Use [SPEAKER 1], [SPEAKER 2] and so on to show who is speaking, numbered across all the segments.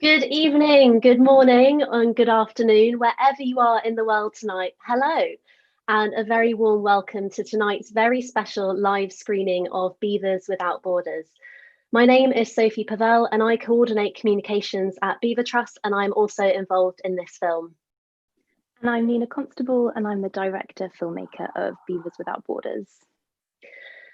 [SPEAKER 1] Good evening, good morning, and good afternoon, wherever you are in the world tonight. Hello, and a very warm welcome to tonight's very special live screening of Beavers Without Borders. My name is Sophie Pavelle, and I coordinate communications at Beaver Trust, and I'm also involved in this film.
[SPEAKER 2] And I'm Nina Constable, and I'm the director filmmaker of Beavers Without Borders.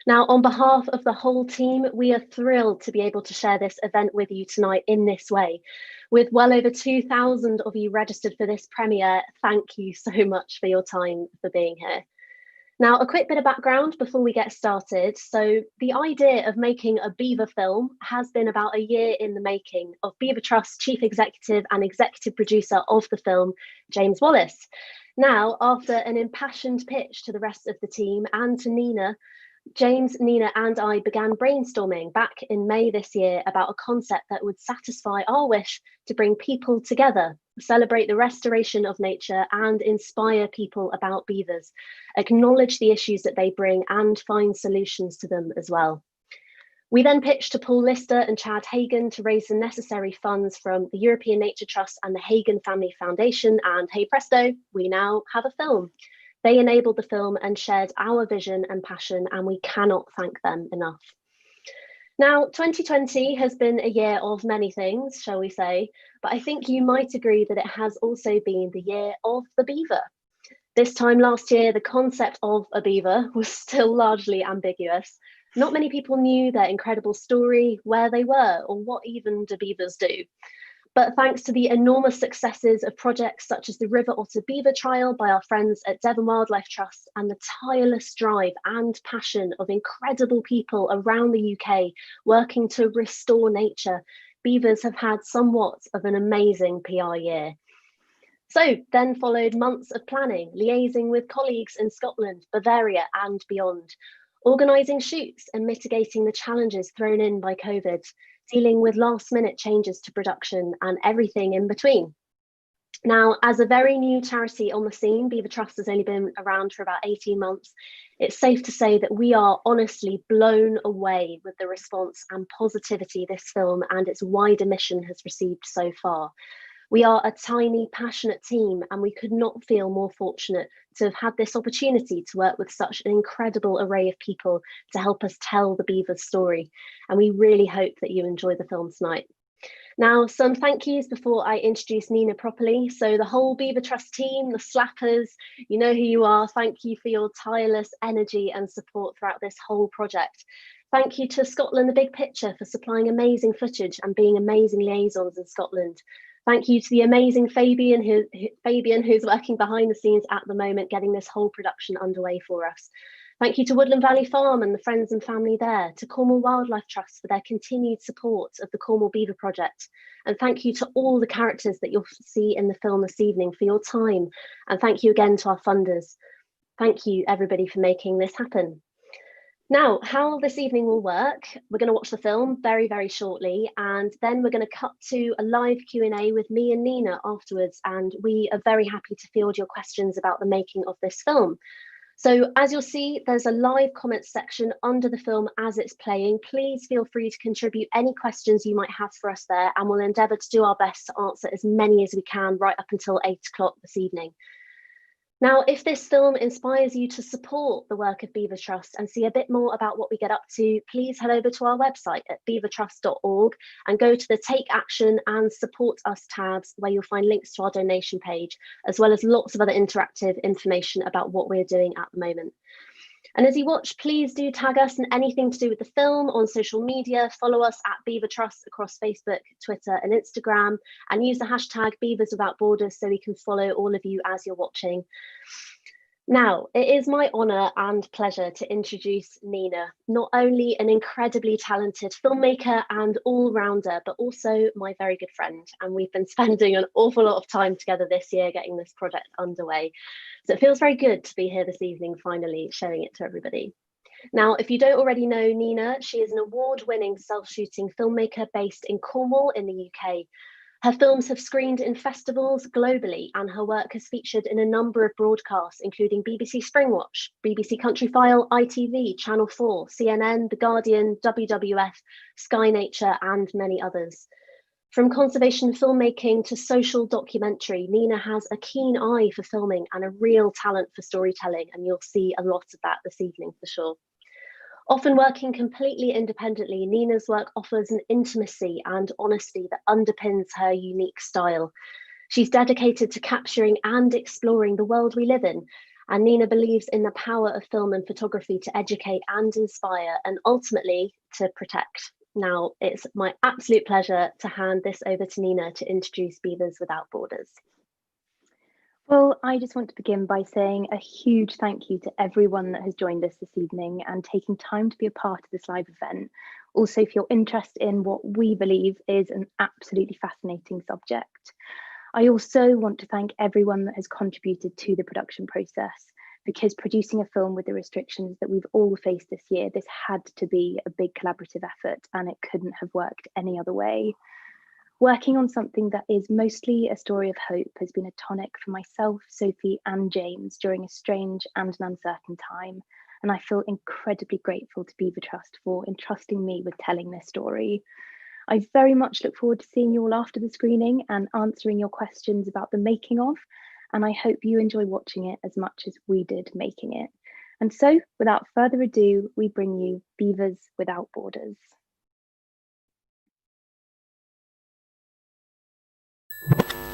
[SPEAKER 1] Now, on behalf of the whole team, we are thrilled to be able to share this event with you tonight in this way. With well over 2,000 of you registered for this premiere, thank you so much for your time for being here. Now, a quick bit of background before we get started. So the idea of making a Beaver film has been about a year in the making of Beaver Trust chief executive and executive producer of the film, James Wallace. Now, after an impassioned pitch to the rest of the team and to Nina, James, Nina, and I began brainstorming back in May this year about a concept that would satisfy our wish to bring people together, celebrate the restoration of nature, and inspire people about beavers, acknowledge the issues that they bring, and find solutions to them as well. We then pitched to Paul Lister and Chad Hagan to raise the necessary funds from the European Nature Trust and the Hagan Family Foundation, and hey presto, we now have a film. They enabled the film and shared our vision and passion, and we cannot thank them enough. Now, 2020 has been a year of many things, shall we say, but I think you might agree that it has also been the year of the beaver. This time last year, the concept of a beaver was still largely ambiguous. Not many people knew their incredible story, where they were, or what even do beavers do. But thanks to the enormous successes of projects such as the River Otter Beaver Trial by our friends at Devon Wildlife Trust and the tireless drive and passion of incredible people around the UK working to restore nature, beavers have had somewhat of an amazing PR year. So then followed months of planning, liaising with colleagues in Scotland, Bavaria and beyond, organising shoots and mitigating the challenges thrown in by COVID, dealing with last minute changes to production and everything in between. Now, as a very new charity on the scene, Beaver Trust has only been around for about 18 months. It's safe to say that we are honestly blown away with the response and positivity this film and its wider mission has received so far. We are a tiny, passionate team, and we could not feel more fortunate to have had this opportunity to work with such an incredible array of people to help us tell the Beavers' story. And we really hope that you enjoy the film tonight. Now, some thank yous before I introduce Nina properly. So the whole Beaver Trust team, the slappers, you know who you are. Thank you for your tireless energy and support throughout this whole project. Thank you to Scotland The Big Picture for supplying amazing footage and being amazing liaisons in Scotland. Thank you to the amazing Fabian, who's working behind the scenes at the moment, getting this whole production underway for us. Thank you to Woodland Valley Farm and the friends and family there, to Cornwall Wildlife Trust for their continued support of the Cornwall Beaver Project. And thank you to all the characters that you'll see in the film this evening for your time. And thank you again to our funders. Thank you everybody for making this happen. Now, how this evening will work, we're going to watch the film very, very shortly, and then we're going to cut to a live Q&A with me and Nina afterwards, and we are very happy to field your questions about the making of this film. So as you'll see, there's a live comments section under the film as it's playing. Please feel free to contribute any questions you might have for us there, and we'll endeavour to do our best to answer as many as we can right up until 8 o'clock this evening. Now, if this film inspires you to support the work of Beaver Trust and see a bit more about what we get up to, please head over to our website at beavertrust.org and go to the Take Action and Support Us tabs where you'll find links to our donation page, as well as lots of other interactive information about what we're doing at the moment. And as you watch, please do tag us in anything to do with the film on social media. Follow us at Beaver Trust across Facebook, Twitter and Instagram, and use the hashtag Beavers Without Borders so we can follow all of you as you're watching. Now, it is my honour and pleasure to introduce Nina, not only an incredibly talented filmmaker and all-rounder, but also my very good friend. And we've been spending an awful lot of time together this year getting this project underway. So it feels very good to be here this evening, finally showing it to everybody. Now, if you don't already know Nina, she is an award-winning self-shooting filmmaker based in Cornwall in the UK. Her films have screened in festivals globally, and her work has featured in a number of broadcasts, including BBC Springwatch, BBC Countryfile, ITV, Channel 4, CNN, The Guardian, WWF, Sky Nature, and many others. From conservation filmmaking to social documentary, Nina has a keen eye for filming and a real talent for storytelling, and you'll see a lot of that this evening for sure. Often working completely independently, Nina's work offers an intimacy and honesty that underpins her unique style. She's dedicated to capturing and exploring the world we live in, and Nina believes in the power of film and photography to educate and inspire, and ultimately to protect. Now, it's my absolute pleasure to hand this over to Nina to introduce Beavers Without Borders.
[SPEAKER 2] Well, I just want to begin by saying a huge thank you to everyone that has joined us this evening and taking time to be a part of this live event. Also, for your interest in what we believe is an absolutely fascinating subject. I also want to thank everyone that has contributed to the production process, because producing a film with the restrictions that we've all faced this year, this had to be a big collaborative effort, and it couldn't have worked any other way. Working on something that is mostly a story of hope has been a tonic for myself, Sophie, and James during a strange and an uncertain time, and I feel incredibly grateful to Beaver Trust for entrusting me with telling this story. I very much look forward to seeing you all after the screening and answering your questions about the making of, and I hope you enjoy watching it as much as we did making it. And so, without further ado, we bring you Beavers Without Borders.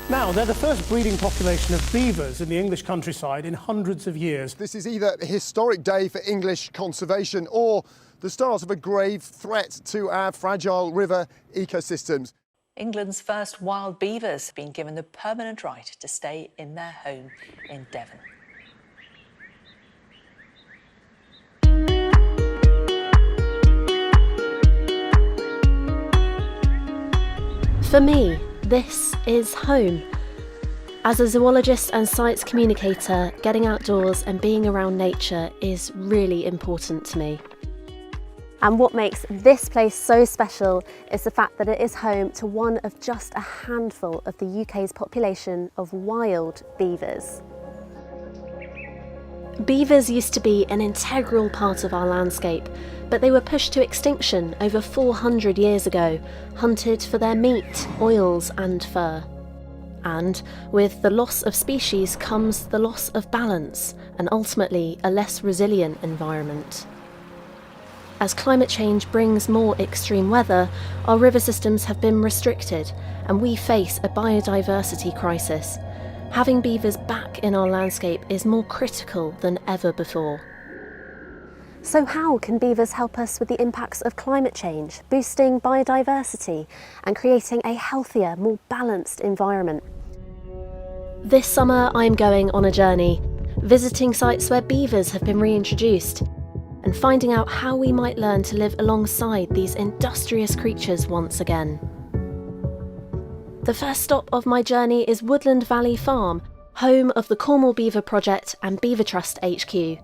[SPEAKER 3] Now, they're the first breeding population of beavers in the English countryside in hundreds of years.
[SPEAKER 4] This is either a historic day for English conservation or the start of a grave threat to our fragile river ecosystems.
[SPEAKER 5] England's first wild beavers have been given the permanent right to stay in their home in Devon.
[SPEAKER 1] For me, this is home. As a zoologist and science communicator, getting outdoors and being around nature is really important to me. And what makes this place so special is the fact that it is home to one of just a handful of the UK's population of wild beavers. Beavers used to be an integral part of our landscape, but they were pushed to extinction over 400 years ago, hunted for their meat, oils and fur. And with the loss of species comes the loss of balance and ultimately a less resilient environment. As climate change brings more extreme weather, our river systems have been restricted and we face a biodiversity crisis. Having beavers back in our landscape is more critical than ever before. So how can beavers help us with the impacts of climate change, boosting biodiversity and creating a healthier, more balanced environment? This summer I'm going on a journey, visiting sites where beavers have been reintroduced and finding out how we might learn to live alongside these industrious creatures once again. The first stop of my journey is Woodland Valley Farm, home of the Cornwall Beaver Project and Beaver Trust HQ.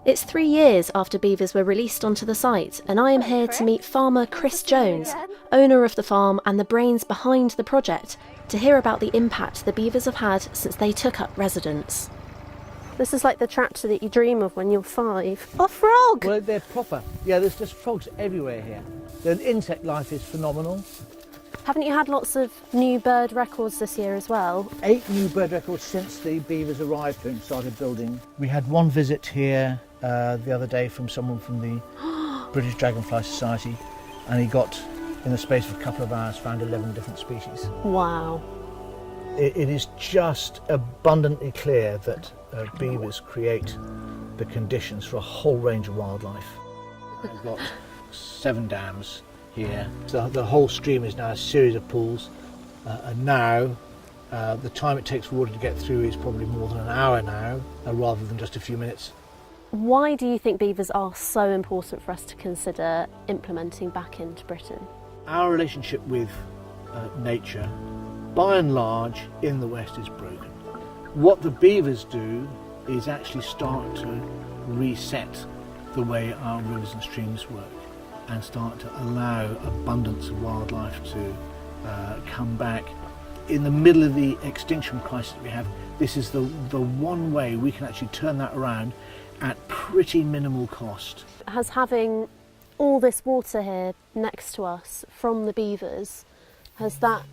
[SPEAKER 1] It's 3 years after beavers were released onto the site, and I am here to meet farmer Chris Jones, owner of the farm and the brains behind the project, to hear about the impact the beavers have had since they took up residence. This is like the tractor that you dream of when you're 5. A frog!
[SPEAKER 6] Well, they're proper. Yeah, there's just frogs everywhere here. The insect life is phenomenal.
[SPEAKER 1] Haven't you had lots of new bird records this year as well?
[SPEAKER 6] 8 new bird records since the beavers arrived here and started building. We had one visit here the other day from someone from the British Dragonfly Society, and he got, in the space of a couple of hours, found 11 different species.
[SPEAKER 1] Wow.
[SPEAKER 6] It is just abundantly clear that beavers create the conditions for a whole range of wildlife. We've got 7 dams here. The whole stream is now a series of pools, and now the time it takes for water to get through is probably more than an hour now, rather than just a few minutes.
[SPEAKER 1] Why do you think beavers are so important for us to consider implementing back into Britain?
[SPEAKER 6] Our relationship with nature, by and large, in the West is broken. What the beavers do is actually start to reset the way our rivers and streams work and start to allow abundance of wildlife to come back. In the middle of the extinction crisis we have, this is the one way we can actually turn that around at pretty minimal cost.
[SPEAKER 1] Has having all this water here next to us from the beavers Has that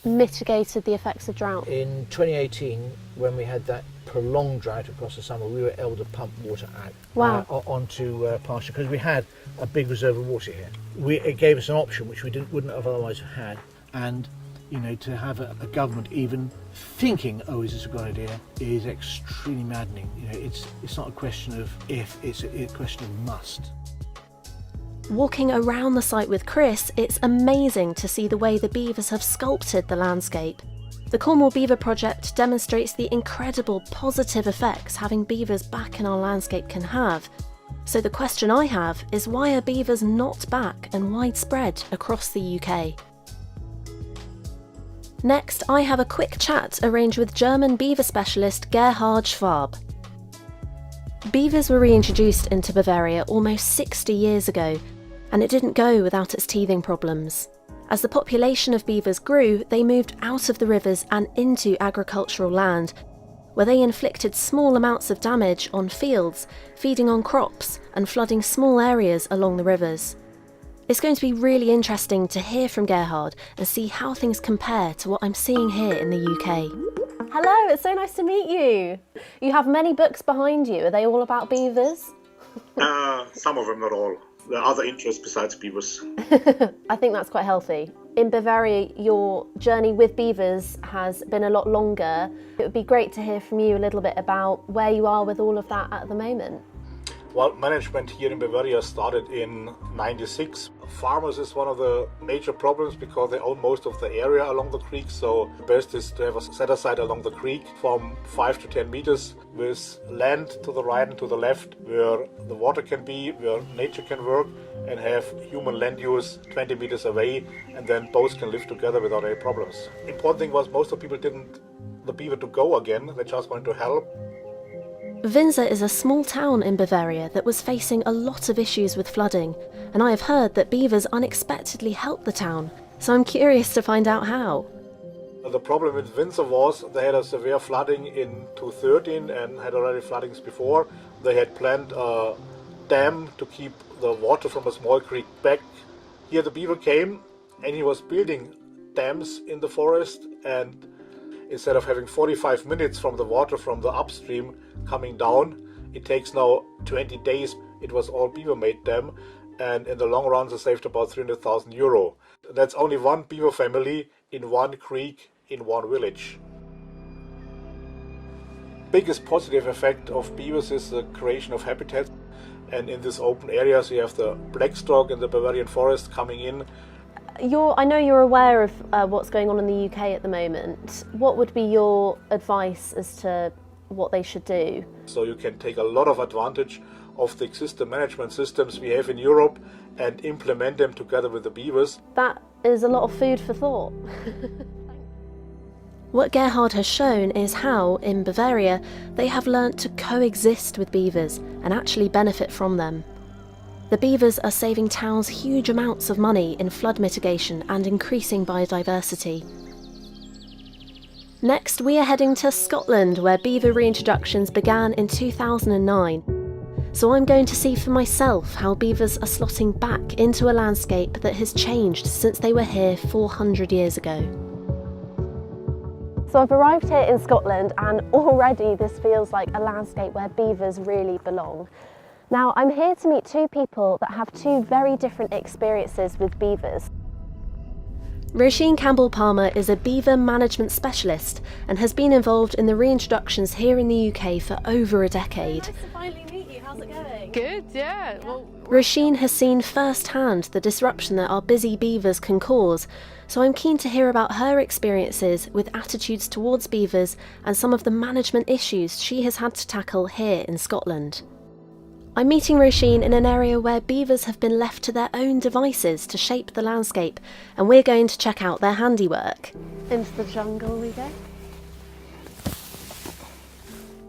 [SPEAKER 1] mitigated the effects of drought?
[SPEAKER 6] In 2018, when we had that prolonged drought across the summer, we were able to pump water out onto pasture because we had a big reserve of water here. It gave us an option which we wouldn't have otherwise had, and to have a government even thinking, oh, is this a good idea, is extremely maddening. It's not a question of if, it's a question of must.
[SPEAKER 1] Walking around the site with Chris, it's amazing to see the way the beavers have sculpted the landscape. The Cornwall Beaver Project demonstrates the incredible positive effects having beavers back in our landscape can have. So the question I have is, why are beavers not back and widespread across the UK? Next, I have a quick chat arranged with German beaver specialist Gerhard Schwab. Beavers were reintroduced into Bavaria almost 60 years ago, and it didn't go without its teething problems. As the population of beavers grew, they moved out of the rivers and into agricultural land, where they inflicted small amounts of damage on fields, feeding on crops and flooding small areas along the rivers. It's going to be really interesting to hear from Gerhard and see how things compare to what I'm seeing here in the UK. Hello, it's so nice to meet you. You have many books behind you. Are they all about beavers?
[SPEAKER 7] Some of them, not all. There are other interests besides beavers.
[SPEAKER 1] I think that's quite healthy. In Bavaria, your journey with beavers has been a lot longer. It would be great to hear from you a little bit about where you are with all of that at the moment.
[SPEAKER 7] Well, management here in Bavaria started in '96. Farmers is one of the major problems because they own most of the area along the creek, so the best is to have a set-aside along the creek from 5 to 10 meters with land to the right and to the left where the water can be, where nature can work, and have human land use 20 meters away, and then both can live together without any problems. Important thing was most of the people didn't the beaver to go again, they just wanted to help.
[SPEAKER 1] Windsor is a small town in Bavaria that was facing a lot of issues with flooding, and I have heard that beavers unexpectedly helped the town, so I'm curious to find out how.
[SPEAKER 7] The problem with Windsor was they had a severe flooding in 2013 and had already floodings before. They had planned a dam to keep the water from a small creek back. Here the beaver came and he was building dams in the forest, and instead of having 45 minutes from the water from the upstream coming down, it takes now 20 days. It was all beaver-made dam, and in the long run they saved about 300,000 euro. That's only one beaver family in one creek in one village. Biggest positive effect of beavers is the creation of habitat, and in this open areas you have the blackstork in the Bavarian forest coming in.
[SPEAKER 1] I know you're aware of what's going on in the UK at the moment. What would be your advice as to what they should do?
[SPEAKER 7] So you can take a lot of advantage of the existing management systems we have in Europe and implement them together with the beavers.
[SPEAKER 1] That is a lot of food for thought. What Gerhard has shown is how, in Bavaria, they have learnt to coexist with beavers and actually benefit from them. The beavers are saving towns huge amounts of money in flood mitigation and increasing biodiversity. Next, we are heading to Scotland, where beaver reintroductions began in 2009. So I'm going to see for myself how beavers are slotting back into a landscape that has changed since they were here 400 years ago. So I've arrived here in Scotland, and already this feels like a landscape where beavers really belong. Now, I'm here to meet two people that have two very different experiences with beavers. Roisin Campbell-Palmer is a beaver management specialist and has been involved in the reintroductions here in the UK for over a decade. Nice to finally meet you. How's it going?
[SPEAKER 8] Good, yeah. Well,
[SPEAKER 1] Roisin has seen firsthand the disruption that our busy beavers can cause, so I'm keen to hear about her experiences with attitudes towards beavers and some of the management issues she has had to tackle here in Scotland. I'm meeting Roisin in an area where beavers have been left to their own devices to shape the landscape, and we're going to check out their handiwork. Into the jungle we go.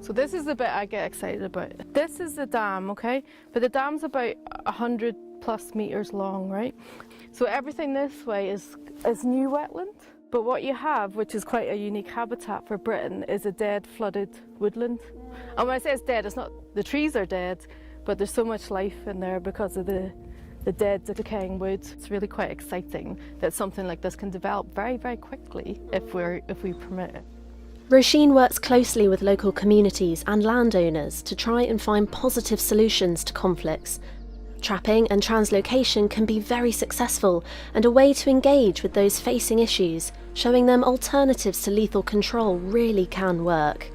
[SPEAKER 8] so this is the bit I get excited about. This is the dam, okay? But the dam's about 100 plus meters long, right? So everything this way is new wetland. But what you have, which is quite a unique habitat for Britain, is a dead, flooded woodland. And when I say it's dead, it's not the trees are dead, but there's so much life in there because of the the dead, the decaying wood. It's really quite exciting that something like this can develop very, very quickly if we permit it.
[SPEAKER 1] Roisin works closely with local communities and landowners to try and find positive solutions to conflicts. Trapping and translocation can be very successful and a way to engage with those facing issues, showing them alternatives to lethal control really can work.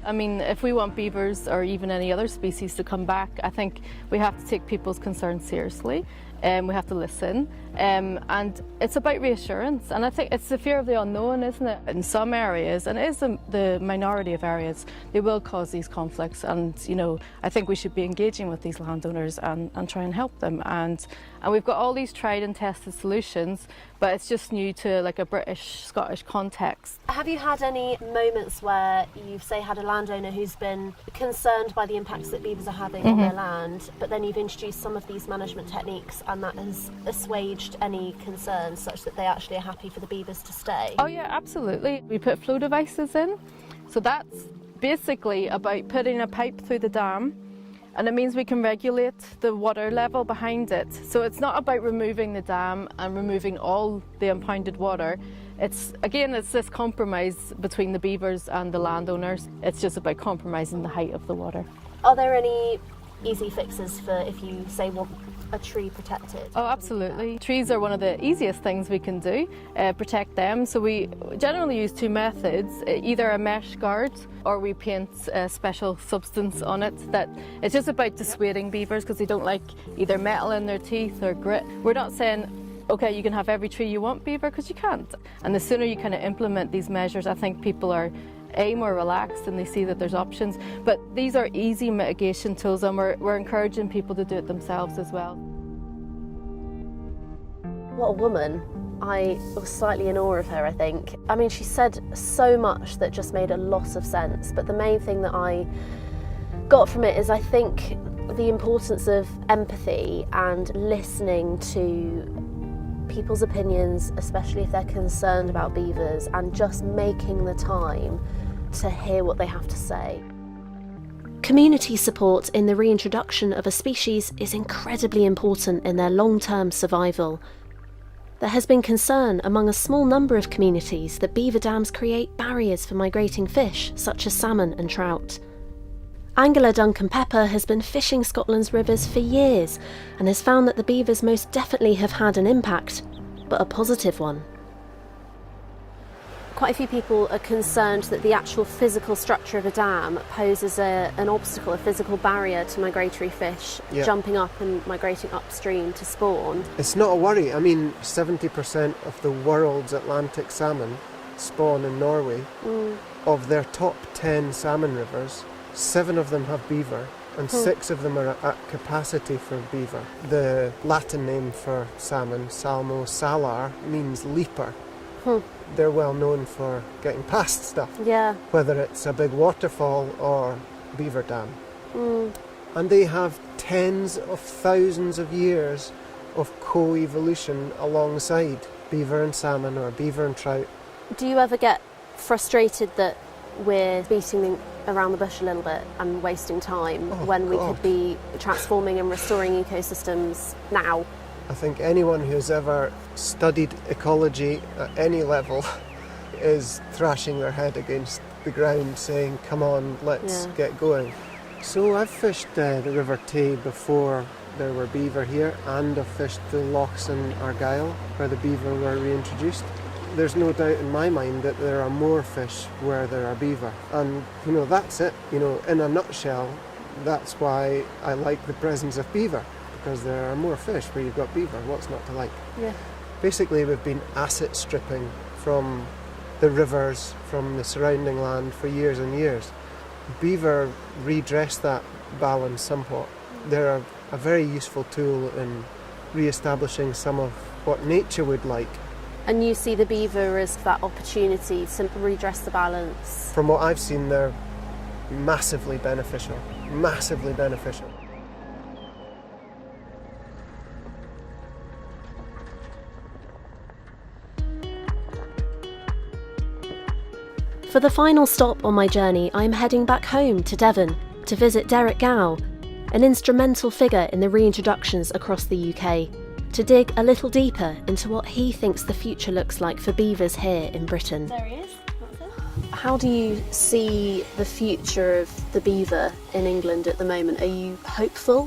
[SPEAKER 8] I mean, if we want beavers or even any other species to come back, I think we have to take people's concerns seriously. We have to listen, and it's about reassurance, and I think it's the fear of the unknown, isn't it? In some areas, and it is the minority of areas, they will cause these conflicts, and I think we should be engaging with these landowners and try and help them, and we've got all these tried and tested solutions, but it's just new to like a British, Scottish context.
[SPEAKER 1] Have you had any moments where you've, say, had a landowner who's been concerned by the impacts that beavers are having on their land, but then you've introduced some of these management techniques and that has assuaged any concerns such that they actually are happy for the beavers to stay?
[SPEAKER 8] Oh yeah, absolutely. We put flow devices in, so that's basically about putting a pipe through the dam, and it means we can regulate the water level behind it. So it's not about removing the dam and removing all the impounded water. It's this compromise between the beavers and the landowners. It's just about compromising the height of the water.
[SPEAKER 1] Are there any easy fixes for if you, say, want a tree protected?
[SPEAKER 8] Oh, absolutely. Trees are one of the easiest things we can do, protect them. So we generally use two methods, either a mesh guard or we paint a special substance on it. That it's just about dissuading beavers because they don't like either metal in their teeth or grit. We're not saying, okay, you can have every tree you want, beaver, because you can't. And the sooner you kind of implement these measures, I think people are more relaxed and they see that there's options. But these are easy mitigation tools, and we're encouraging people to do it themselves as well.
[SPEAKER 1] What a woman. I was slightly in awe of her, I think. I mean, she said so much that just made a lot of sense, but the main thing that I got from it is, I think, the importance of empathy and listening to people's opinions, especially if they're concerned about beavers, and just making the time to hear what they have to say. Community support in the reintroduction of a species is incredibly important in their long-term survival. There has been concern among a small number of communities that beaver dams create barriers for migrating fish, such as salmon and trout. Angela Duncan-Pepper has been fishing Scotland's rivers for years and has found that the beavers most definitely have had an impact, but a positive one. Quite a few people are concerned that the actual physical structure of a dam poses an obstacle, a physical barrier to migratory fish jumping up and migrating upstream to spawn.
[SPEAKER 9] It's not a worry. I mean, 70% of the world's Atlantic salmon spawn in Norway. Of their top 10 salmon rivers, 7 of them have beaver and 6 of them are at capacity for beaver. The Latin name for salmon, Salmo salar, means leaper. They're well known for getting past stuff, whether it's a big waterfall or beaver dam. And they have tens of thousands of years of co-evolution alongside beaver and salmon or beaver and trout.
[SPEAKER 1] Do you ever get frustrated that we're beating around the bush a little bit and wasting time when we could be transforming and restoring ecosystems now?
[SPEAKER 9] I think anyone who's ever studied ecology at any level is thrashing their head against the ground saying, come on, let's get going. So I've fished the River Tay before there were beaver here, and I've fished the lochs in Argyll where the beaver were reintroduced. There's no doubt in my mind that there are more fish where there are beaver. And, that's it. In a nutshell, that's why I like the presence of beaver. Because there are more fish where you've got beaver, what's not to like? Basically, we've been asset stripping from the rivers, from the surrounding land for years and years. Beaver redress that balance somewhat. They're a very useful tool in re-establishing some of what nature would like.
[SPEAKER 1] And you see the beaver as that opportunity to redress the balance?
[SPEAKER 9] From what I've seen, they're massively beneficial, massively beneficial.
[SPEAKER 1] For the final stop on my journey, I'm heading back home to Devon to visit Derek Gow. an instrumental figure in the reintroductions across the UK, to dig a little deeper into what he thinks the future looks like for beavers here in Britain.
[SPEAKER 2] There he is.
[SPEAKER 1] How do you see the future of the beaver in England at the moment? Are you hopeful?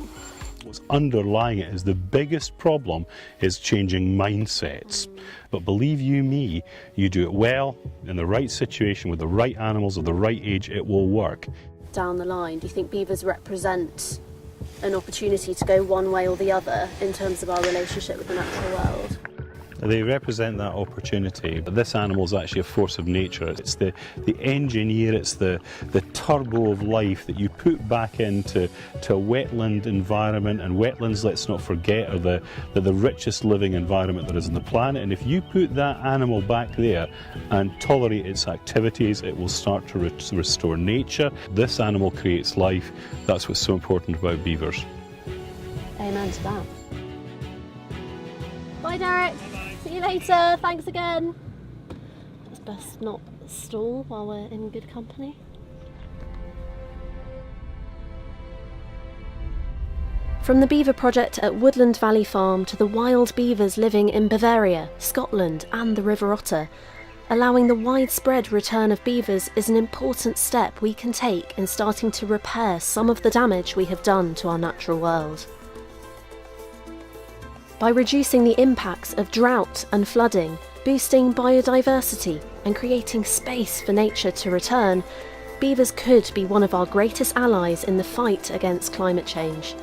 [SPEAKER 10] What's underlying it is the biggest problem is changing mindsets. But believe you me, you do it well, in the right situation, with the right animals of the right age, it will work.
[SPEAKER 1] Down the line, do you think beavers represent an opportunity to go one way or the other in terms of our relationship with the natural world?
[SPEAKER 10] They represent that opportunity. But this animal is actually a force of nature. It's the engineer, it's the turbo of life that you put back into a wetland environment. And wetlands, let's not forget, are the richest living environment there is on the planet. And if you put that animal back there and tolerate its activities, it will start to restore nature. This animal creates life. That's what's so important about beavers.
[SPEAKER 1] Amen to that. Bye, Derek. See you later. Thanks again. It's best not stall while we're in good company. From the Beaver Project at Woodland Valley Farm to the wild beavers living in Bavaria, Scotland and the River Otter, allowing the widespread return of beavers is an important step we can take in starting to repair some of the damage we have done to our natural world. By reducing the impacts of drought and flooding, boosting biodiversity and creating space for nature to return, beavers could be one of our greatest allies in the fight against climate change.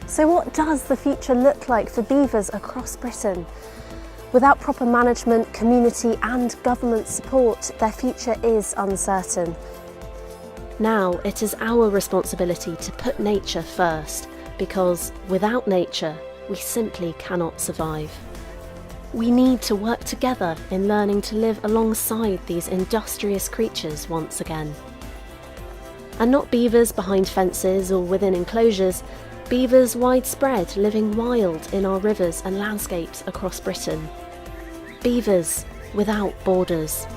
[SPEAKER 1] So what does the future look like for beavers across Britain? Without proper management, community and government support, their future is uncertain. Now it is our responsibility to put nature first, because without nature, we simply cannot survive. We need to work together in learning to live alongside these industrious creatures once again. And not beavers behind fences or within enclosures, beavers widespread living wild in our rivers and landscapes across Britain. Beavers without borders.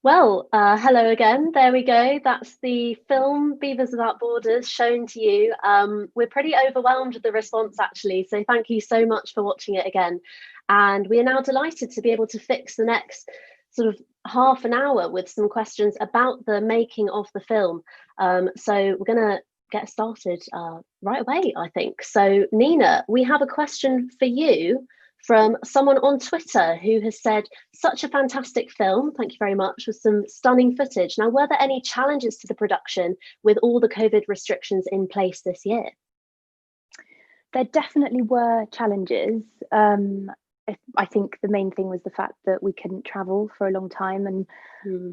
[SPEAKER 1] Well, hello again. There we go. That's the film Beavers Without Borders shown to you. We're pretty overwhelmed with the response, actually. So thank you so much for watching it again. And we are now delighted to be able to fix the next sort of half an hour with some questions about the making of the film. So we're going to get started right away, I think. So Nina, we have a question for you from someone on Twitter who has said, such a fantastic film, thank you very much, with some stunning footage. Now, were there any challenges to the production with all the COVID restrictions in place this year?
[SPEAKER 2] There definitely were challenges. I think the main thing was the fact that we couldn't travel for a long time. And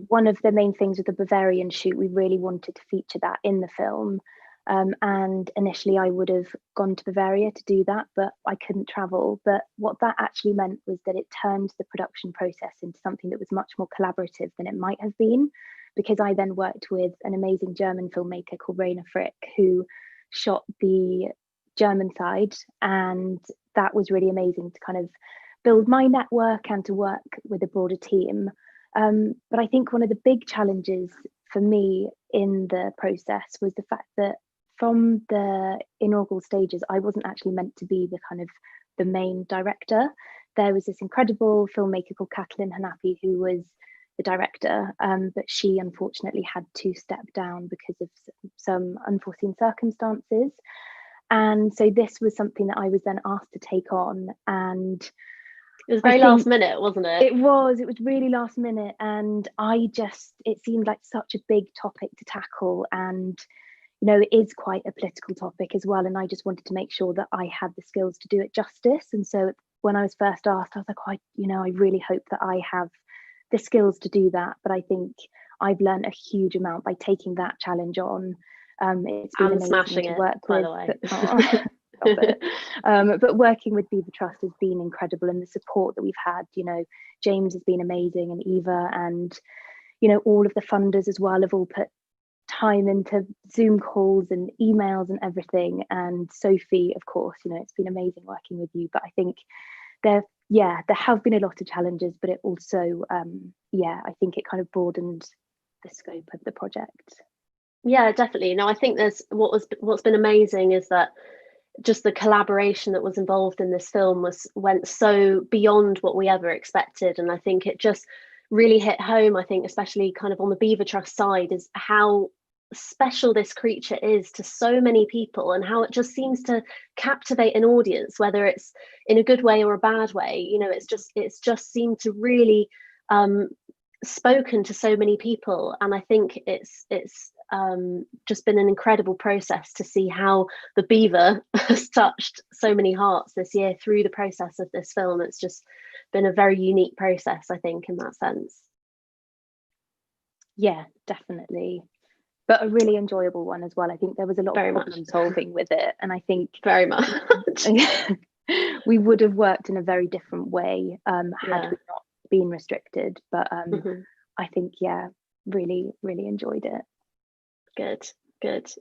[SPEAKER 2] one of the main things with the Bavarian shoot, we really wanted to feature that in the film. And initially I would have gone to Bavaria to do that, but I couldn't travel. But what that actually meant was that it turned the production process into something that was much more collaborative than it might have been, because I then worked with an amazing German filmmaker called Rainer Frick, who shot the German side. And that was really amazing to kind of build my network and to work with a broader team. But I think one of the big challenges for me in the process was the fact that from the inaugural stages, I wasn't actually meant to be the kind of the main director. There was this incredible filmmaker called Kathleen Hanapi who was the director, but she unfortunately had to step down because of some unforeseen circumstances. And so this was something that I was then asked to take on. And
[SPEAKER 1] it was very last minute, wasn't it?
[SPEAKER 2] It was really last minute. And it seemed like such a big topic to tackle. And you know, it is quite a political topic as well. And I just wanted to make sure that I had the skills to do it justice. And so when I was first asked, I was like, I really hope that I have the skills to do that. But I think I've learned a huge amount by taking that challenge on. It's been amazing
[SPEAKER 1] smashing
[SPEAKER 2] to
[SPEAKER 1] it,
[SPEAKER 2] work
[SPEAKER 1] by
[SPEAKER 2] with.
[SPEAKER 1] the way.
[SPEAKER 2] But working with Beaver Trust has been incredible, and the support that we've had, you know, James has been amazing, and Eva, and you know, all of the funders as well have all put time into Zoom calls and emails and everything. And Sophie, of course, you know, it's been amazing working with you. But I think there have been a lot of challenges, but it also I think it kind of broadened the scope of the project.
[SPEAKER 1] Yeah, definitely. No, I think there's what's been amazing is that just the collaboration that was involved in this film went so beyond what we ever expected. And I think it just really hit home, I think, especially kind of on the Beaver Trust side, is how special this creature is to so many people, and how it just seems to captivate an audience, whether it's in a good way or a bad way. You know, it's just seemed to really spoken to so many people. And I think it's just been an incredible process to see how the beaver has touched so many hearts this year through the process of this film. It's just been a very unique process, I think, in that sense.
[SPEAKER 2] Yeah, definitely. But a really enjoyable one as well. I think there was a lot of problem solving with it. And I think
[SPEAKER 1] very much
[SPEAKER 2] we would have worked in a very different way had we not been restricted. But I think, really, really enjoyed it.
[SPEAKER 1] Good.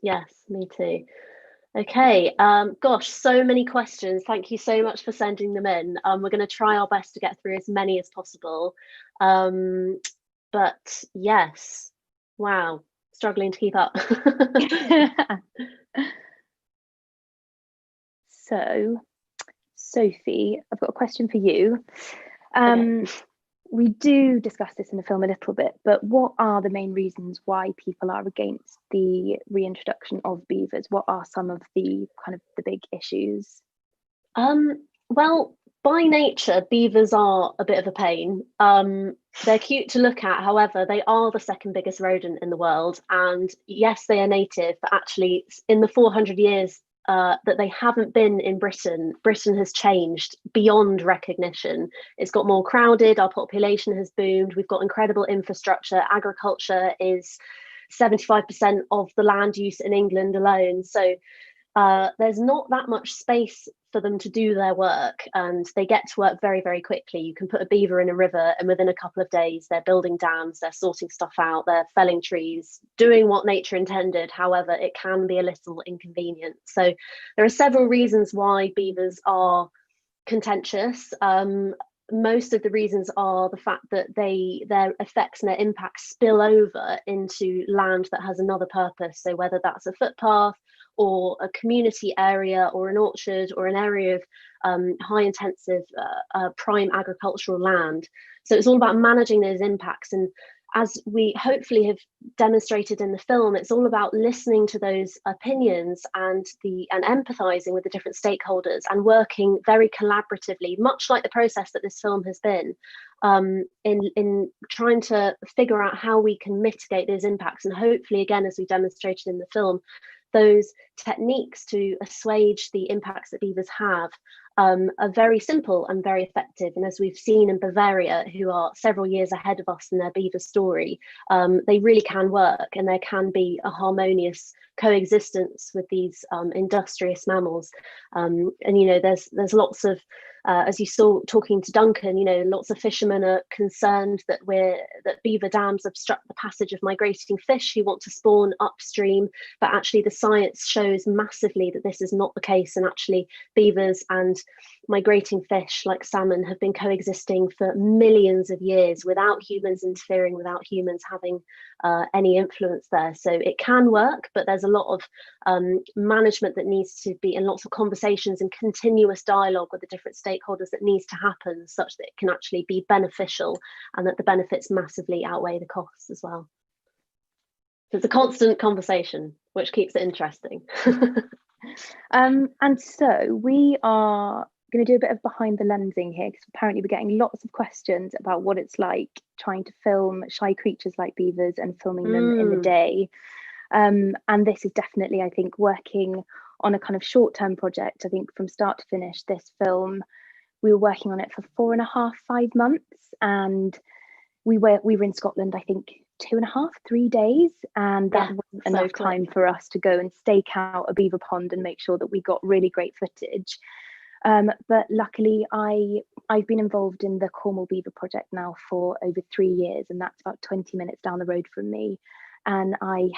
[SPEAKER 1] Yes, me too. Okay, gosh, so many questions. Thank you so much for sending them in. We're going to try our best to get through as many as possible. But yes, wow, struggling to keep up.
[SPEAKER 2] So, Sophie, I've got a question for you.
[SPEAKER 1] Okay.
[SPEAKER 2] We do discuss this in the film a little bit, but what are the main reasons why people are against the reintroduction of beavers? What are some of the kind of the big issues?
[SPEAKER 1] Well, by nature, beavers are a bit of a pain. They're cute to look at. However, they are the second biggest rodent in the world. And yes, they are native, but actually in the 400 years that they haven't been in Britain has changed beyond recognition. It's got more crowded, our population has boomed, we've got incredible infrastructure, agriculture is 75% of the land use in England alone. So there's not that much space for them to do their work, and they get to work very, very quickly. You can put a beaver in a river and within a couple of days they're building dams, they're sorting stuff out, they're felling trees, doing what nature intended. However, it can be a little inconvenient. So there are several reasons why beavers are contentious. most of the reasons are the fact that their effects and their impacts spill over into land that has another purpose. So whether that's a footpath or a community area or an orchard or an area of high intensive prime agricultural land. So it's all about managing those impacts. And as we hopefully have demonstrated in the film, it's all about listening to those opinions and empathizing with the different stakeholders and working very collaboratively, much like the process that this film has been, in trying to figure out how we can mitigate those impacts. And hopefully, again, as we demonstrated in the film, those techniques to assuage the impacts that beavers have are very simple and very effective. And as we've seen in Bavaria, who are several years ahead of us in their beaver story, they really can work, and there can be a harmonious coexistence with these industrious mammals. And there's lots of as you saw talking to Duncan, lots of fishermen are concerned that beaver dams obstruct the passage of migrating fish who want to spawn upstream, but actually the science shows massively that this is not the case, and actually beavers and migrating fish like salmon have been coexisting for millions of years without humans interfering, without humans having any influence there. So it can work, but there's a lot of management that needs to be, and lots of conversations and continuous dialogue with the different stakeholders that needs to happen, such that it can actually be beneficial and that the benefits massively outweigh the costs as well. So it's a constant conversation, which keeps it interesting.
[SPEAKER 2] And so we are going to do a bit of behind the lensing here, because apparently we're getting lots of questions about what it's like trying to film shy creatures like beavers and filming them in the day. And this is definitely, I think, working on a kind of short-term project. I think from start to finish, this film, we were working on it for 4.5, 5 months, and we were in Scotland, I think 2.5, 3 days, and that wasn't enough time for us to go and stake out a beaver pond and make sure that we got really great footage. But luckily, I've been involved in the Cornwall Beaver Project now for over 3 years, and that's about 20 minutes down the road from me. And I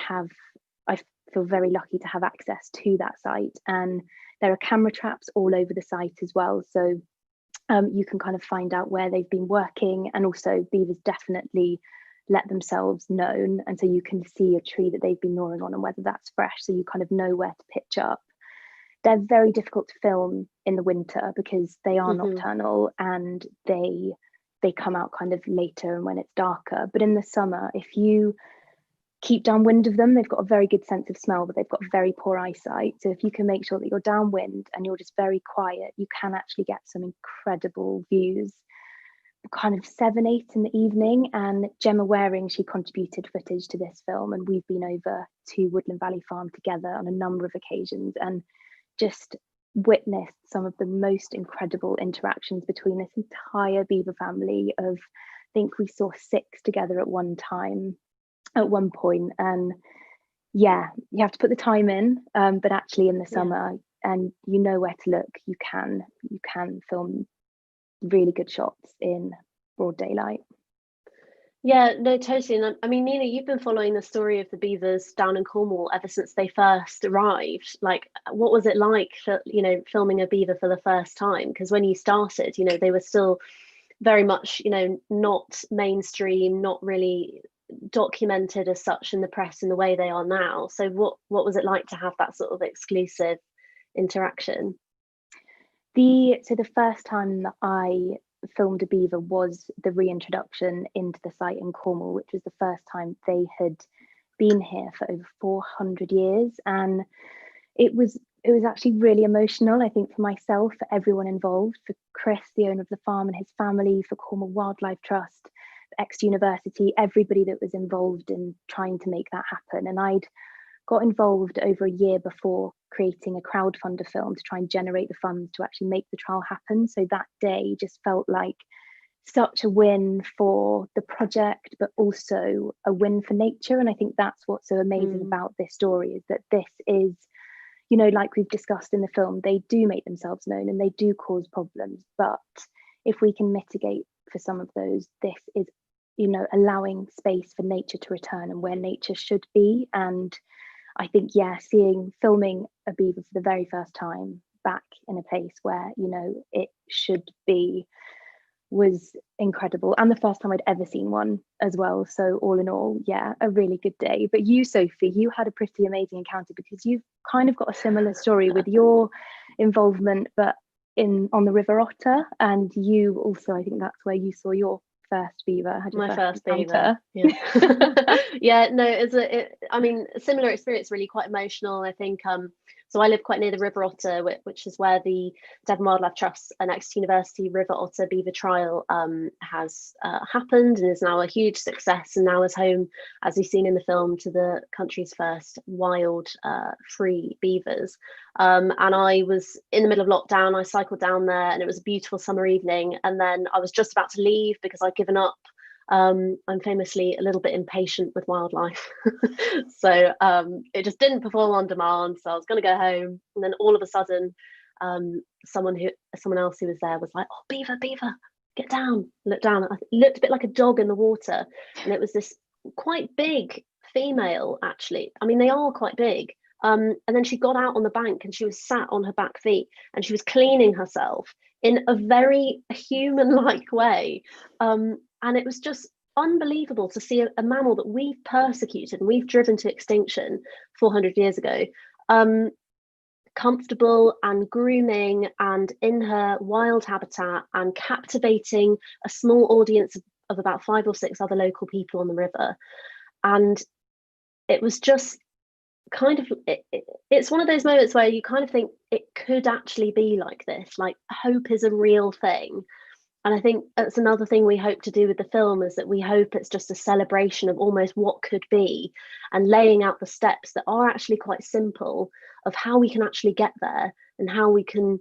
[SPEAKER 2] feel very lucky to have access to that site, and there are camera traps all over the site as well. So you can kind of find out where they've been working, and also beavers definitely let themselves known, and so you can see a tree that they've been gnawing on and whether that's fresh, so you kind of know where to pitch up. They're very difficult to film in the winter because they are nocturnal, and they come out kind of later and when it's darker. But in the summer, if you keep downwind of them, they've got a very good sense of smell, but they've got very poor eyesight. So if you can make sure that you're downwind and you're just very quiet, you can actually get some incredible views. Kind of 7, 8 in the evening, and Gemma Waring, she contributed footage to this film, and we've been over to Woodland Valley Farm together on a number of occasions and just witnessed some of the most incredible interactions between this entire beaver family of, I think we saw 6 together at one point. And yeah, you have to put the time in, but actually in the summer, and you know where to look, you can film really good shots in broad daylight.
[SPEAKER 1] Yeah, no, totally. And I mean, Nina, you've been following the story of the beavers down in Cornwall ever since they first arrived. Like, what was it like for, filming a beaver for the first time? Because when you started, they were still very much, not mainstream, not really documented as such in the press in the way they are now. So what was it like to have that sort of exclusive interaction?
[SPEAKER 2] The first time that I filmed a beaver was the reintroduction into the site in Cornwall, which was the first time they had been here for over 400 years. And it was actually really emotional, I think, for myself, for everyone involved, for Chris, the owner of the farm, and his family, for Cornwall Wildlife Trust, X University, everybody that was involved in trying to make that happen. And I'd got involved over a year before creating a crowdfunder film to try and generate the funds to actually make the trial happen. So that day just felt like such a win for the project, but also a win for nature. And I think that's what's so amazing about this story, is that this is, like we've discussed in the film, they do make themselves known and they do cause problems. But if we can mitigate for some of those, this is, allowing space for nature to return and where nature should be. And I think, filming a beaver for the very first time back in a place where, it should be was incredible, and the first time I'd ever seen one as well. So all in all, yeah, a really good day. But you, Sophie, you had a pretty amazing encounter, because you've kind of got a similar story with your involvement, but on the River Otter, and you also, I think that's where you saw your first beaver. Had your
[SPEAKER 1] My first
[SPEAKER 2] encounter.
[SPEAKER 1] beaver. Yeah. Yeah, no, I mean, a similar experience, really quite emotional. I think so I live quite near the River Otter, which is where the Devon Wildlife Trust and Exeter University River Otter Beaver Trial has happened, and is now a huge success, and now is home, as we've seen in the film, to the country's first wild free beavers. And I was in the middle of lockdown. I cycled down there, and it was a beautiful summer evening, and then I was just about to leave because I'd given up. I'm famously a little bit impatient with wildlife. So it just didn't perform on demand. So I was going to go home. And then all of a sudden, someone else who was there was like, "Oh, beaver, get down." Looked down. It looked a bit like a dog in the water. And it was this quite big female, actually. I mean, they are quite big. And then she got out on the bank, and she was sat on her back feet, and she was cleaning herself in a very human-like way. And it was just unbelievable to see a mammal that we've persecuted and we've driven to extinction 400 years ago, comfortable and grooming and in her wild habitat and captivating a small audience of about 5 or 6 other local people on the river. And it was just kind of, it's one of those moments where you kind of think it could actually be like this, like hope is a real thing. And I think that's another thing we hope to do with the film, is that we hope it's just a celebration of almost what could be, and laying out the steps that are actually quite simple of how we can actually get there, and how we can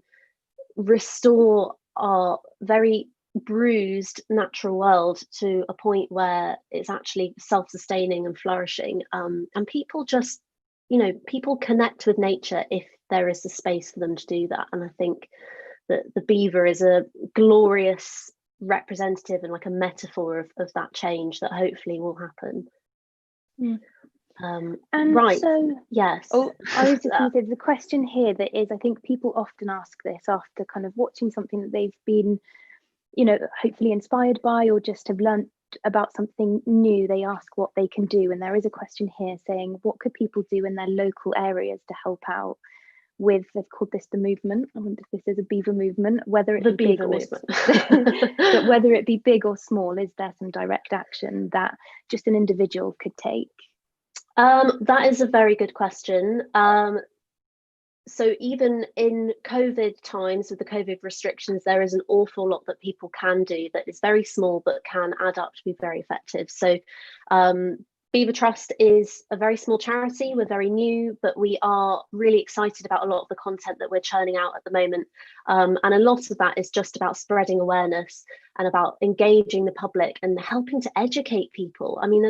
[SPEAKER 1] restore our very bruised natural world to a point where it's actually self-sustaining and flourishing. And people just, people connect with nature if there is the space for them to do that. And I think that the beaver is a glorious representative and like a metaphor of that change that hopefully will happen.
[SPEAKER 2] And
[SPEAKER 1] right.
[SPEAKER 2] So,
[SPEAKER 1] yes.
[SPEAKER 2] I was just going to say, there's a question here that is, I think people often ask this after kind of watching something that they've been, hopefully inspired by, or just have learnt about something new. They ask what they can do. And there is a question here saying, what could people do in their local areas to help out with, they've called this the movement. I wonder if this is a beaver movement, whether it be big or but whether it be big or small, is there some direct action that just an individual could take?
[SPEAKER 1] That is a very good question. So even in COVID times, with the COVID restrictions, there is an awful lot that people can do that is very small but can add up to be very effective. So Beaver Trust is a very small charity. We're very new, but we are really excited about a lot of the content that we're churning out at the moment. And a lot of that is just about spreading awareness and about engaging the public and helping to educate people. I mean,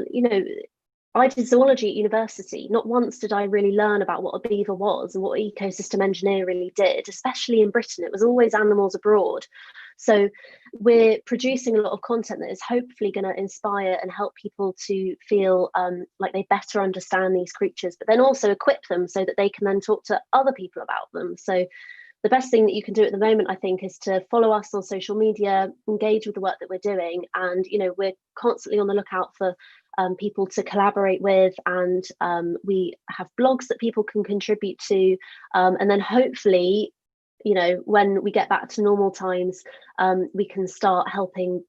[SPEAKER 1] I did zoology at university. Not once did I really learn about what a beaver was and what ecosystem engineer really did, especially in Britain. It was always animals abroad. So we're producing a lot of content that is hopefully going to inspire and help people to feel like they better understand these creatures, but then also equip them so that they can then talk to other people about them. So the best thing that you can do at the moment, I think, is to follow us on social media, engage with the work that we're doing. And, we're constantly on the lookout for people to collaborate with, and we have blogs that people can contribute to. And then hopefully, when we get back to normal times, we can start helping,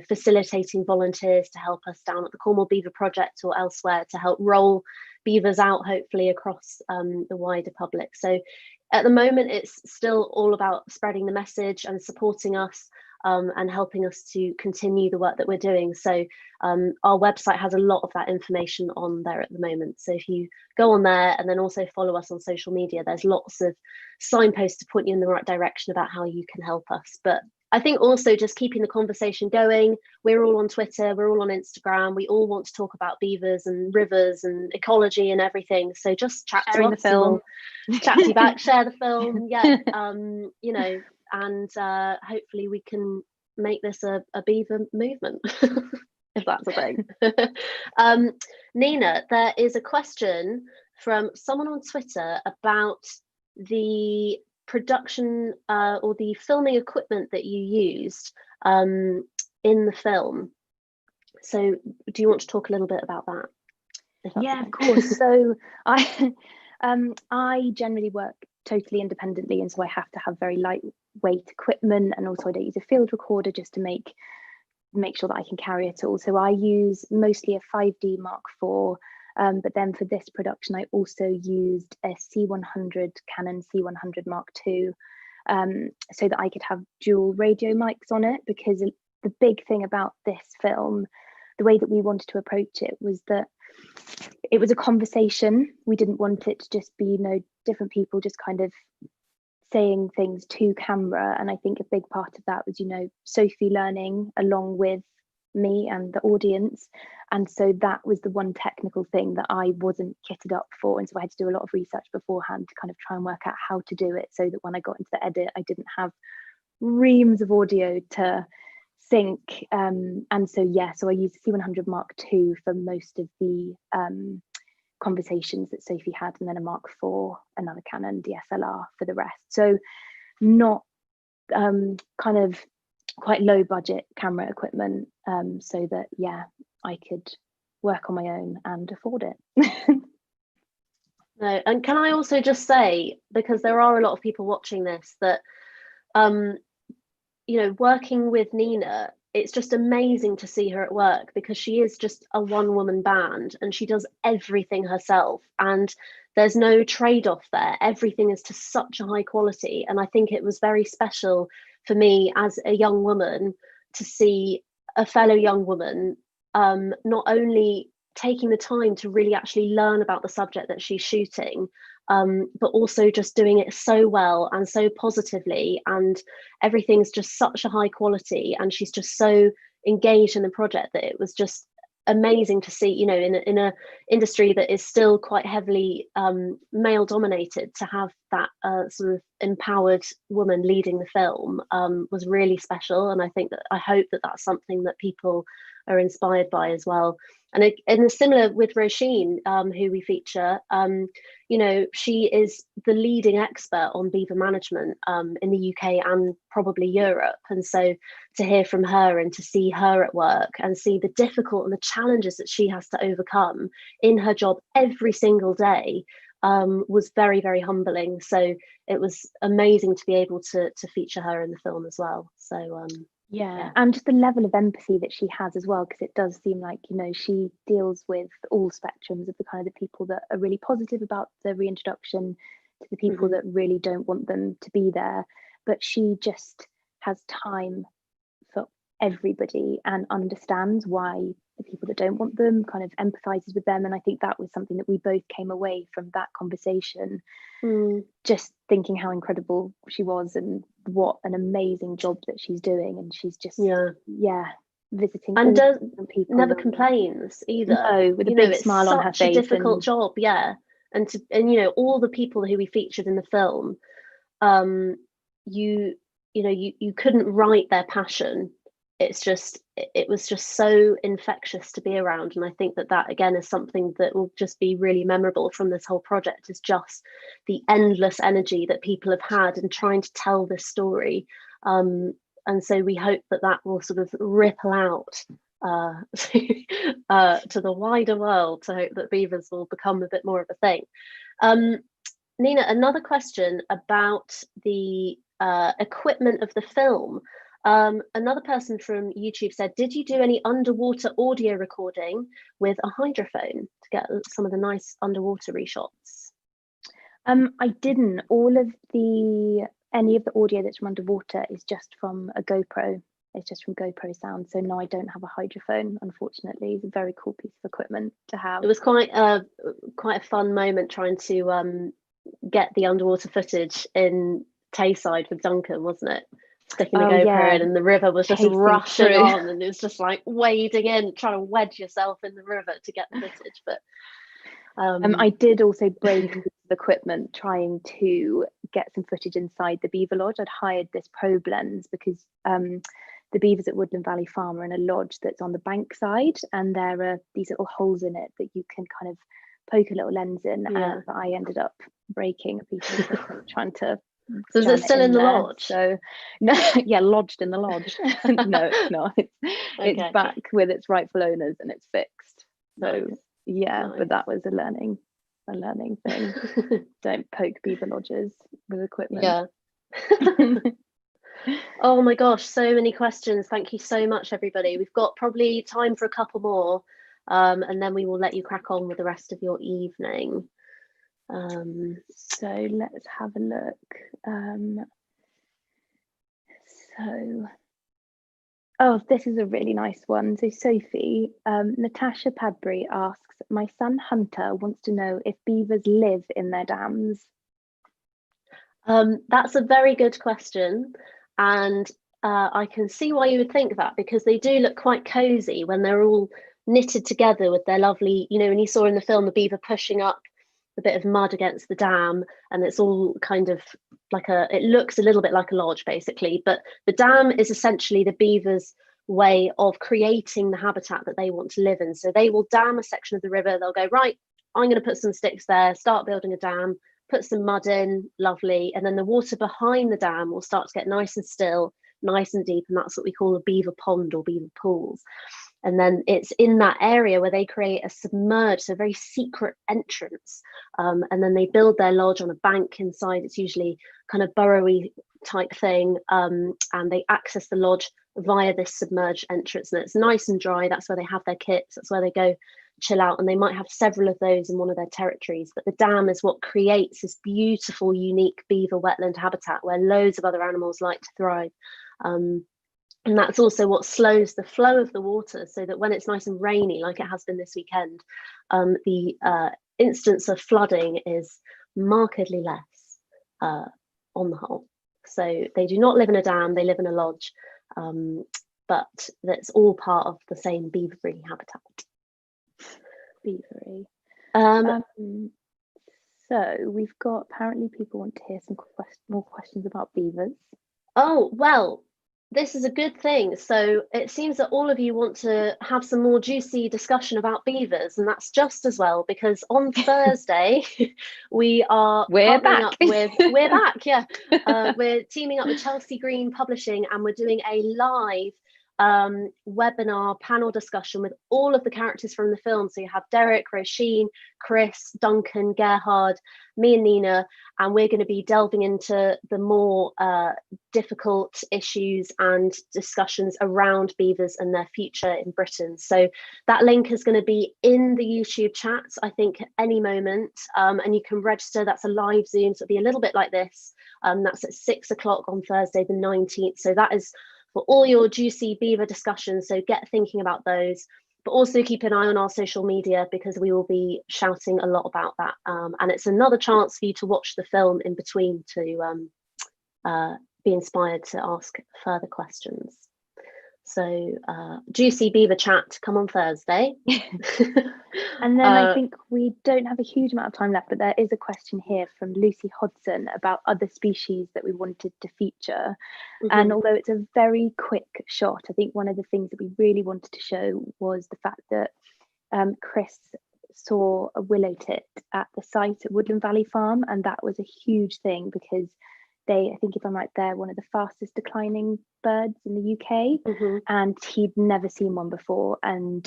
[SPEAKER 1] facilitating volunteers to help us down at the Cornwall Beaver Project or elsewhere to help roll beavers out, hopefully across the wider public. So at the moment, it's still all about spreading the message and supporting us and helping us to continue the work that we're doing. So our website has a lot of that information on there at the moment. So if you go on there and then also follow us on social media, there's lots of signposts to point you in the right direction about how you can help us. But I think also just keeping the conversation going. We're all on Twitter, we're all on Instagram. We all want to talk about beavers and rivers and ecology and everything. So just chat to us.
[SPEAKER 2] The film.
[SPEAKER 1] We'll chat to you back, share the film. Yeah, and hopefully we can make this a beaver movement, if that's a thing. Nina, there is a question from someone on Twitter about the production or the filming equipment that you used in the film. So do you want to talk a little bit about that?
[SPEAKER 2] Yeah, of course. So I generally work totally independently, and so I have to have very lightweight equipment, and also I don't use a field recorder just to make sure that I can carry it all. So I use mostly a 5D Mark IV, but then for this production I also used a C100 Canon C100 Mark II, so that I could have dual radio mics on it, because the big thing about this film, the way that we wanted to approach it, was that it was a conversation. We didn't want it to just be, different people just kind of saying things to camera. And I think a big part of that was, Sophie learning along with me and the audience. And so that was the one technical thing that I wasn't kitted up for. And so I had to do a lot of research beforehand to kind of try and work out how to do it, so that when I got into the edit, I didn't have reams of audio to sync. And so I used the C100 Mark II for most of the conversations that Sophie had, and then a Mark IV, another Canon DSLR for the rest. So not kind of quite low budget camera equipment, so that I could work on my own and afford it.
[SPEAKER 1] No, and can I also just say, because there are a lot of people watching this, that working with Nina, it's just amazing to see her at work, because she is just a one-woman band and she does everything herself, and there's no trade-off there. Everything is to such a high quality, and I think it was very special for me as a young woman to see a fellow young woman not only taking the time to really actually learn about the subject that she's shooting, but also just doing it so well and so positively, and everything's just such a high quality, and she's just so engaged in the project that it was just amazing to see, in a industry that is still quite heavily male dominated, to have that sort of empowered woman leading the film was really special. And I hope that that's something that people are inspired by as well. And similar with Roisin, who we feature, she is the leading expert on beaver management in the UK and probably Europe. And so to hear from her and to see her at work and see the difficult and the challenges that she has to overcome in her job every single day was very, very humbling. So it was amazing to be able to feature her in the film as well. So
[SPEAKER 2] yeah, and just the level of empathy that she has as well, because it does seem like, she deals with all spectrums of the kind of the people that are really positive about the reintroduction to the people that really don't want them to be there. But she just has time for everybody and understands why the people that don't want them, kind of empathizes with them. And I think that was something that we both came away from that conversation just thinking how incredible she was and what an amazing job that she's doing. And she's just visiting
[SPEAKER 1] and
[SPEAKER 2] people,
[SPEAKER 1] never complains either.
[SPEAKER 2] No, with a big smile on her face.
[SPEAKER 1] It's such a difficult job, and all the people who we featured in the film, you couldn't write their passion. It was just so infectious to be around. And I think that again is something that will just be really memorable from this whole project, is just the endless energy that people have had in trying to tell this story. And so we hope that will sort of ripple out to the wider world, to hope that beavers will become a bit more of a thing. Nina, another question about the equipment of the film. Another person from YouTube said, did you do any underwater audio recording with a hydrophone to get some of the nice underwater reshots?
[SPEAKER 2] I didn't. Any of the audio that's from underwater is just from a GoPro. It's just from GoPro sound. So no, I don't have a hydrophone, unfortunately. It's a very cool piece of equipment to have.
[SPEAKER 1] It was quite a fun moment trying to get the underwater footage in Tayside with Duncan, wasn't it? Sticking the GoPro in, and the river was just rushing on, and it was just like wading in, trying to wedge yourself in the river to get the footage. But
[SPEAKER 2] I did also break equipment trying to get some footage inside the beaver lodge. I'd hired this probe lens because the beavers at Woodland Valley Farm are in a lodge that's on the bank side, and there are these little holes in it that you can kind of poke a little lens in. But I ended up breaking a piece of equipment trying to
[SPEAKER 1] So is it still in the lodge?
[SPEAKER 2] So no, yeah, lodged in the lodge. No, it's not. It's back with its rightful owners and it's fixed. So yeah, but that was a learning thing. Don't poke beaver lodges with equipment.
[SPEAKER 1] Yeah. Oh my gosh, so many questions. Thank you so much, everybody. We've got probably time for a couple more, and then we will let you crack on with the rest of your evening.
[SPEAKER 2] So let's have a look. Oh, this is a really nice one. So Sophie, Natasha Padbury asks, my son Hunter wants to know if beavers live in their dams.
[SPEAKER 1] That's a very good question. And I can see why you would think that, because they do look quite cozy when they're all knitted together with their lovely, when you saw in the film the beaver pushing up the bit of mud against the dam, and it's all kind of like it looks a little bit like a lodge basically, but the dam is essentially the beaver's way of creating the habitat that they want to live in. So they will dam a section of the river, they'll go, right, I'm going to put some sticks there, start building a dam, put some mud in, lovely, and then the water behind the dam will start to get nice and still, nice and deep, and that's what we call a beaver pond or beaver pools. And then it's in that area where they create a submerged, so very secret entrance, and then they build their lodge on a bank inside. It's usually kind of burrowy type thing, and they access the lodge via this submerged entrance, and it's nice and dry. That's where they have their kits, that's where they go chill out, and they might have several of those in one of their territories. But the dam is what creates this beautiful, unique beaver wetland habitat where loads of other animals like to thrive. And that's also what slows the flow of the water, so that when it's nice and rainy, like it has been this weekend, the instance of flooding is markedly less on the whole. So they do not live in a dam, they live in a lodge, but that's all part of the same beavery habitat.
[SPEAKER 2] Beavery. So we've got, apparently people want to hear some more questions about beavers.
[SPEAKER 1] Oh, well, this is a good thing. So it seems that all of you want to have some more juicy discussion about beavers, and that's just as well, because on Thursday we're back. We're back, yeah. We're teaming up with Chelsea Green Publishing, and we're doing a live webinar panel discussion with all of the characters from the film. So you have Derek, Roisin, Chris, Duncan, Gerhard, me and Nina, and we're going to be delving into the more difficult issues and discussions around beavers and their future in Britain. So that link is going to be in the YouTube chat, I think, at any moment, and you can register. That's a live Zoom, so it'll be a little bit like this. That's at 6 o'clock on Thursday the 19th. So that is for all your juicy beaver discussions, so get thinking about those, but also keep an eye on our social media, because we will be shouting a lot about that, and it's another chance for you to watch the film in between to be inspired to ask further questions. So juicy beaver chat, come on Thursday.
[SPEAKER 2] And then I think we don't have a huge amount of time left, but there is a question here from Lucy Hodson about other species that we wanted to feature. And although it's a very quick shot, I think one of the things that we really wanted to show was the fact that Chris saw a willow tit at the site at Woodland Valley Farm, and that was a huge thing because I think if I'm right, they're one of the fastest declining birds in the UK, and he'd never seen one before. And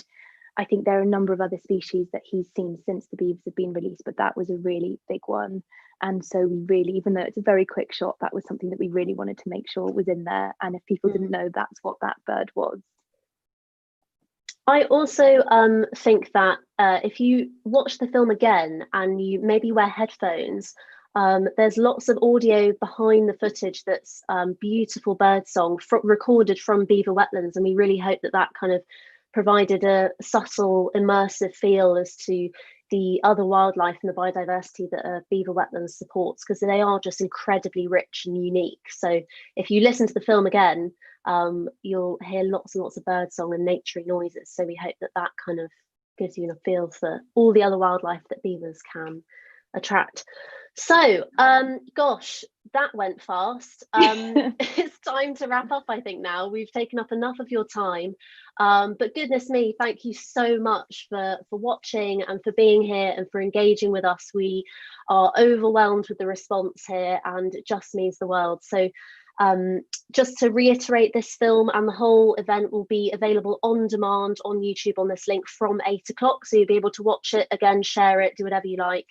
[SPEAKER 2] I think there are a number of other species that he's seen since the beavers have been released, but that was a really big one. And so we really, even though it's a very quick shot, that was something that we really wanted to make sure was in there. And if people didn't know, that's what that bird was.
[SPEAKER 1] I also think that if you watch the film again and you maybe wear headphones, there's lots of audio behind the footage that's beautiful birdsong recorded from beaver wetlands, and we really hope that that kind of provided a subtle, immersive feel as to the other wildlife and the biodiversity that beaver wetlands supports, because they are just incredibly rich and unique. So if you listen to the film again, you'll hear lots and lots of birdsong and naturey noises. So we hope that that kind of gives you a feel for all the other wildlife that beavers can attract. So gosh, that went fast. It's time to wrap up, I think now. We've taken up enough of your time. But goodness me, thank you so much for watching and for being here and for engaging with us. We are overwhelmed with the response here, and it just means the world. So just to reiterate, this film and the whole event will be available on demand on YouTube on this link from 8 o'clock. So you'll be able to watch it again, share it, do whatever you like.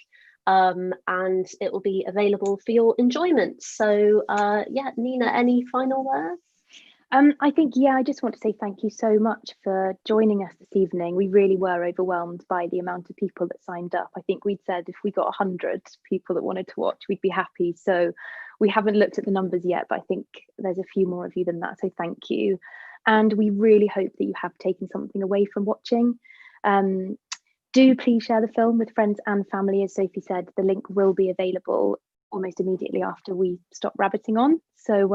[SPEAKER 1] And it will be available for your enjoyment. So yeah, Nina, any final words?
[SPEAKER 2] I think, I just want to say thank you so much for joining us this evening. We really were overwhelmed by the amount of people that signed up. I think we'd said if we got 100 people that wanted to watch, we'd be happy. So we haven't looked at the numbers yet, but I think there's a few more of you than that. So thank you. And we really hope that you have taken something away from watching. Do please share the film with friends and family. As Sophie said, the link will be available almost immediately after we stop rabbiting on. So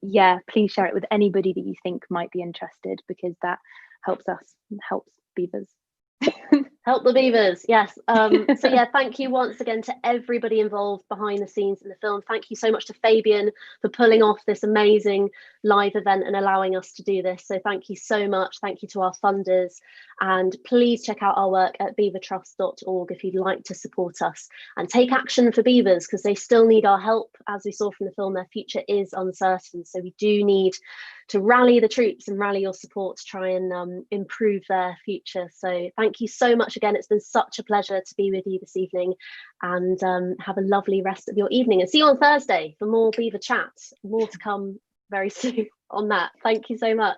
[SPEAKER 2] yeah, please share it with anybody that you think might be interested, because that helps us and helps Beavers.
[SPEAKER 1] Help the Beavers, yes. So yeah, thank you once again to everybody involved behind the scenes in the film. Thank you so much to Fabian for pulling off this amazing live event and allowing us to do this. So thank you so much. Thank you to our funders, and please check out our work at beavertrust.org if you'd like to support us and take action for beavers, because they still need our help. As we saw from the film, their future is uncertain, so we do need to rally the troops and rally your support to try and improve their future. So thank you so much again. It's been such a pleasure to be with you this evening, and have a lovely rest of your evening, and see you on Thursday for more Beaver chat. More to come very soon on that. Thank you so much.